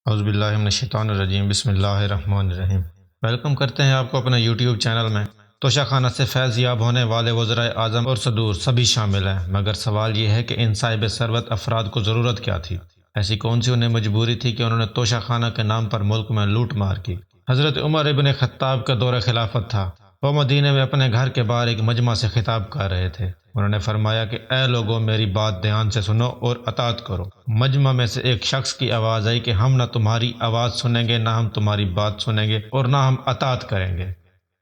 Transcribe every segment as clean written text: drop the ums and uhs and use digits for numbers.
اعوذ باللہ من الشیطان الرجیم، بسم اللہ الرحمن الرحیم۔ ویلکم کرتے ہیں آپ کو اپنے یوٹیوب چینل میں۔ توشہ خانہ سے فیض یاب ہونے والے وزرائے اعظم اور صدور سبھی شامل ہیں، مگر سوال یہ ہے کہ ان صاحب ثروت افراد کو ضرورت کیا تھی؟ ایسی کون سی انہیں مجبوری تھی کہ انہوں نے توشہ خانہ کے نام پر ملک میں لوٹ مار کی؟ حضرت عمر ابن خطاب کا دور خلافت تھا۔ وہ مدینے میں اپنے گھر کے باہر ایک مجمع سے خطاب کر رہے تھے۔ انہوں نے فرمایا کہ اے لوگوں، میری بات دھیان سے سنو اور اطاعت کرو۔ مجمع میں سے ایک شخص کی آواز آئی کہ ہم نہ تمہاری آواز سنیں گے، نہ ہم تمہاری بات سنیں گے، اور نہ ہم اطاعت کریں گے۔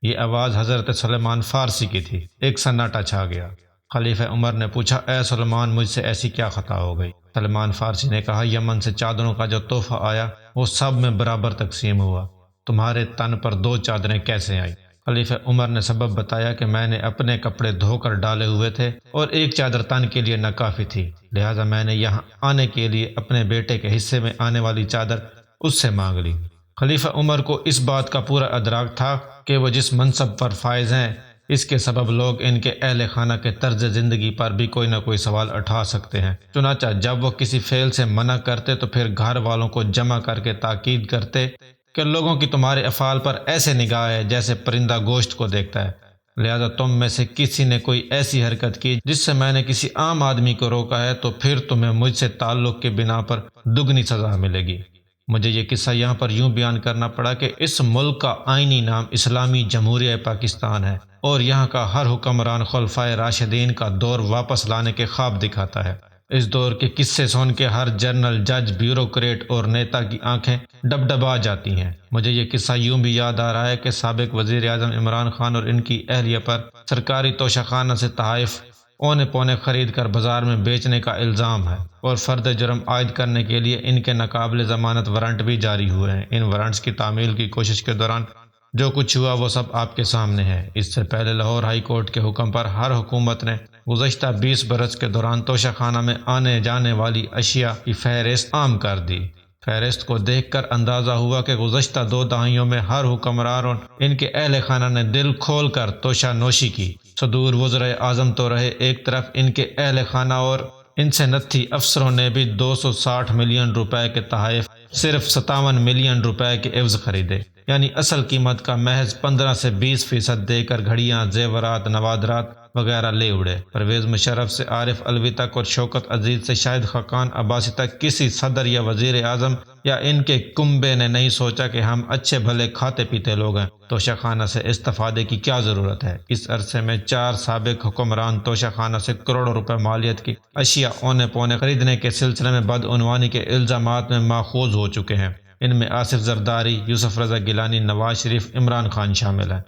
یہ آواز حضرت سلیمان فارسی کی تھی۔ ایک سناٹا چھا گیا۔ خلیفہ عمر نے پوچھا، اے سلیمان، مجھ سے ایسی کیا خطا ہو گئی؟ سلیمان فارسی نے کہا، یمن سے چادروں کا جو تحفہ آیا وہ سب میں برابر تقسیم ہوا، تمہارے تن پر 2 چادریں کیسے آئیں؟ خلیفہ عمر نے سبب بتایا کہ میں نے اپنے کپڑے دھو کر ڈالے ہوئے تھے اور ایک چادر تن کے لیے ناکافی تھی، لہٰذا میں نے یہاں آنے کے لیے اپنے بیٹے کے حصے میں آنے والی چادر اس سے مانگ لی۔ خلیفہ عمر کو اس بات کا پورا ادراک تھا کہ وہ جس منصب پر فائز ہیں، اس کے سبب لوگ ان کے اہل خانہ کے طرز زندگی پر بھی کوئی نہ کوئی سوال اٹھا سکتے ہیں۔ چنانچہ جب وہ کسی فعل سے منع کرتے تو پھر گھر والوں کو جمع کر کے تاکید کرتے کہ لوگوں کی تمہارے افعال پر ایسے نگاہ ہے جیسے پرندہ گوشت کو دیکھتا ہے، لہذا تم میں سے کسی نے کوئی ایسی حرکت کی جس سے میں نے کسی عام آدمی کو روکا ہے تو پھر تمہیں مجھ سے تعلق کے بنا پر دگنی سزا ملے گی۔ مجھے یہ قصہ یہاں پر یوں بیان کرنا پڑا کہ اس ملک کا آئینی نام اسلامی جمہوریہ پاکستان ہے، اور یہاں کا ہر حکمران خلفائے راشدین کا دور واپس لانے کے خواب دکھاتا ہے۔ اس دور کے قصے سن کے ہر جنرل، جج، بیوروکریٹ اور نیتا کی آنکھیں ڈبڈبا جاتی ہیں۔ مجھے یہ قصہ یوں بھی یاد آ رہا ہے کہ سابق وزیر اعظم عمران خان اور ان کی اہلیہ پر سرکاری توشہ خانہ سے تحائف اونے پونے خرید کر بازار میں بیچنے کا الزام ہے، اور فرد جرم عائد کرنے کے لیے ان کے ناقابل ضمانت وارنٹ بھی جاری ہوئے ہیں۔ ان وارنٹس کی تعمیل کی کوشش کے دوران جو کچھ ہوا وہ سب آپ کے سامنے ہے۔ اس سے پہلے لاہور ہائی کورٹ کے حکم پر ہر حکومت نے گزشتہ 20 برس کے دوران توشہ خانہ میں آنے جانے والی اشیاء کی فہرست عام کر دی۔ فہرست کو دیکھ کر اندازہ ہوا کہ گزشتہ 2 دہائیوں میں ہر حکمران اور ان کے اہل خانہ نے دل کھول کر توشہ نوشی کی۔ صدور وزرائے اعظم تو رہے ایک طرف، ان کے اہل خانہ اور ان سے نتھی افسروں نے بھی 260 ملین روپے کے تحائف صرف 57 ملین روپے کے عوض خریدے، یعنی اصل قیمت کا محض 15 سے 20% دے کر گھڑیاں، زیورات، نوادرات وغیرہ لے اڑے۔ پرویز مشرف سے عارف علوی تک اور شوکت عزیز سے شاہد خاقان عباسی تک کسی صدر یا وزیر اعظم یا ان کے کنبے نے نہیں سوچا کہ ہم اچھے بھلے کھاتے پیتے لوگ ہیں، توشہ خانہ سے استفادے کی کیا ضرورت ہے؟ اس عرصے میں 4 سابق حکمران توشہ خانہ سے کروڑوں روپے مالیت کی اشیاء اونے پونے خریدنے کے سلسلے میں بدعنوانی کے الزامات میں ماخوذ ہو چکے ہیں۔ ان میں آصف زرداری، یوسف رضا گیلانی، نواز شریف، عمران خان شامل ہیں۔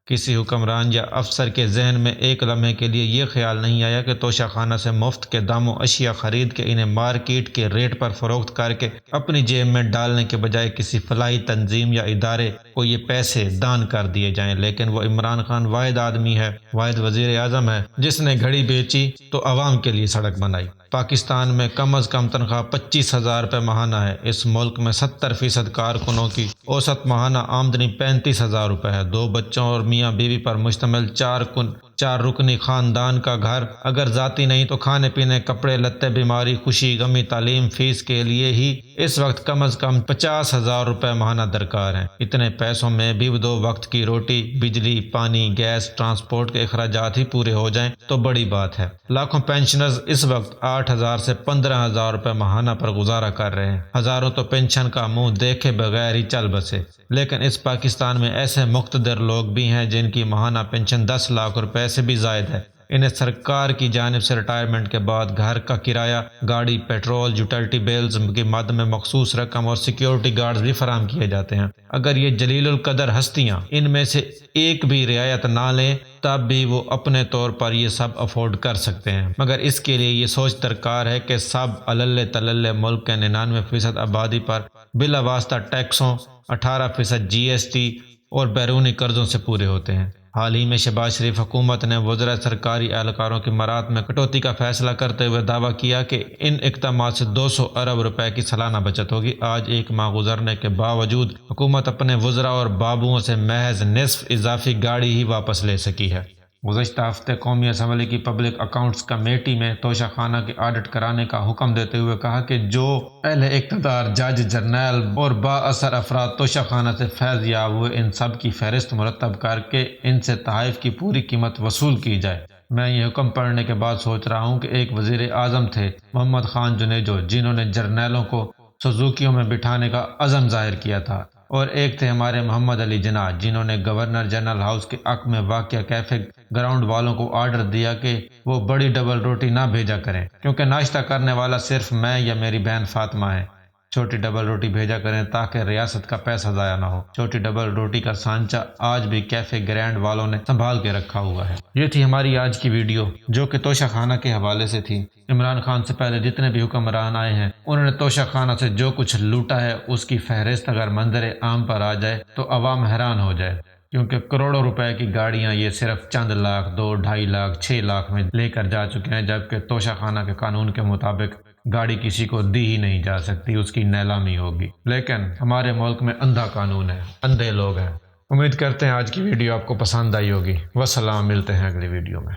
کسی حکمران یا افسر کے ذہن میں ایک لمحے کے لیے یہ خیال نہیں آیا کہ توشہ خانہ سے مفت کے داموں اشیاء خرید کے انہیں مارکیٹ کے ریٹ پر فروخت کر کے اپنی جیب میں ڈالنے کے بجائے کسی فلاحی تنظیم یا ادارے کو یہ پیسے دان کر دیے جائیں۔ لیکن وہ عمران خان واحد آدمی ہے، واحد وزیر اعظم ہے جس نے گھڑی بیچی تو عوام کے لیے سڑک بنائی۔ پاکستان میں کم از کم تنخواہ 25,000 روپے ماہانہ ہے۔ اس ملک میں 70% کارکنوں کی اوسط ماہانہ آمدنی 35,000 روپے ہے۔ 2 بچوں اور میاں بیوی پر مشتمل 4 رکنی خاندان کا گھر اگر ذاتی نہیں تو کھانے پینے، کپڑے لتے، بیماری، خوشی غمی، تعلیم فیس کے لیے ہی اس وقت کم از کم 50,000 روپے ماہانہ درکار ہیں۔ اتنے پیسوں میں بھی 2 وقت کی روٹی، بجلی، پانی، گیس، ٹرانسپورٹ کے اخراجات ہی پورے ہو جائیں تو بڑی بات ہے۔ لاکھوں پینشنرز اس وقت 8,000 سے 15,000 روپے ماہانہ پر گزارا کر رہے ہیں۔ ہزاروں تو پینشن کا منہ دیکھے بغیر ہی چل بسے۔ لیکن اس پاکستان میں ایسے مقتدر لوگ بھی ہیں جن کی ماہانہ پینشن 10 لاکھ روپے سے بھی زائد ہے۔ انہیں سرکار کی جانب سے ریٹائرمنٹ کے بعد گھر کا کرایہ، گاڑی، پیٹرول، یوٹیلٹی بلز کی مد میں مخصوص رقم اور سیکیورٹی گارڈز بھی فراہم کیے جاتے ہیں۔ اگر یہ جلیل القدر ہستیاں ان میں سے ایک بھی رعایت نہ لیں تب بھی وہ اپنے طور پر یہ سب افورڈ کر سکتے ہیں، مگر اس کے لیے یہ سوچ درکار ہے کہ سب علل تلل ملک کے 99% آبادی پر بلا واسطہ ٹیکسوں، 18% جی ایس ٹی اور بیرونی قرضوں سے پورے ہوتے ہیں۔ حال ہی میں شہباز شریف حکومت نے وزراء سرکاری اہلکاروں کی مراعات میں کٹوتی کا فیصلہ کرتے ہوئے دعویٰ کیا کہ ان اقدامات سے 200 ارب روپے کی سالانہ بچت ہوگی۔ آج 1 ماہ گزرنے کے باوجود حکومت اپنے وزراء اور بابوؤں سے محض نصف اضافی گاڑی ہی واپس لے سکی ہے۔ گزشتہ ہفتے قومی اسمبلی کی پبلک اکاؤنٹس کمیٹی میں توشہ خانہ کے آڈٹ کرانے کا حکم دیتے ہوئے کہا کہ جو اہل اقتدار، جج، جرنیل اور با اثر افراد توشہ خانہ سے فیض یاب ہوئے، ان سب کی فہرست مرتب کر کے ان سے تحائف کی پوری قیمت وصول کی جائے۔ میں یہ حکم پڑھنے کے بعد سوچ رہا ہوں کہ ایک وزیر اعظم تھے محمد خان جنیجو، جنہوں نے جرنیلوں کو سزوکیوں میں بٹھانے کا عزم ظاہر کیا تھا، اور ایک تھے ہمارے محمد علی جناح، جنہوں نے گورنر جنرل ہاؤس کے حق میں واقع کیفے گراؤنڈ والوں کو آرڈر دیا کہ وہ بڑی ڈبل روٹی نہ بھیجا کریں، کیونکہ ناشتہ کرنے والا صرف میں یا میری بہن فاطمہ ہے۔ چھوٹی ڈبل روٹی بھیجا کریں تاکہ ریاست کا پیسہ ضائع نہ ہو۔ چھوٹی ڈبل روٹی کا سانچہ آج بھی کیفے گرینڈ والوں نے سنبھال کے رکھا ہوا ہے۔ یہ تھی ہماری آج کی ویڈیو، جو کہ توشہ خانہ کے حوالے سے تھی۔ عمران خان سے پہلے جتنے بھی حکمران آئے ہیں، انہوں نے توشہ خانہ سے جو کچھ لوٹا ہے اس کی فہرست اگر منظر عام پر آ جائے تو عوام حیران ہو جائے، کیونکہ کروڑوں روپے کی گاڑیاں یہ صرف چند لاکھ، 2، 2.5 لاکھ، 6 لاکھ میں لے کر جا چکے ہیں، جبکہ توشہ خانہ کے قانون کے مطابق گاڑی کسی کو دی ہی نہیں جا سکتی، اس کی نیلامی ہوگی۔ لیکن ہمارے ملک میں اندھا قانون ہے، اندھے لوگ ہیں۔ امید کرتے ہیں آج کی ویڈیو آپ کو پسند آئی ہوگی۔ والسلام، ملتے ہیں اگلی ویڈیو میں۔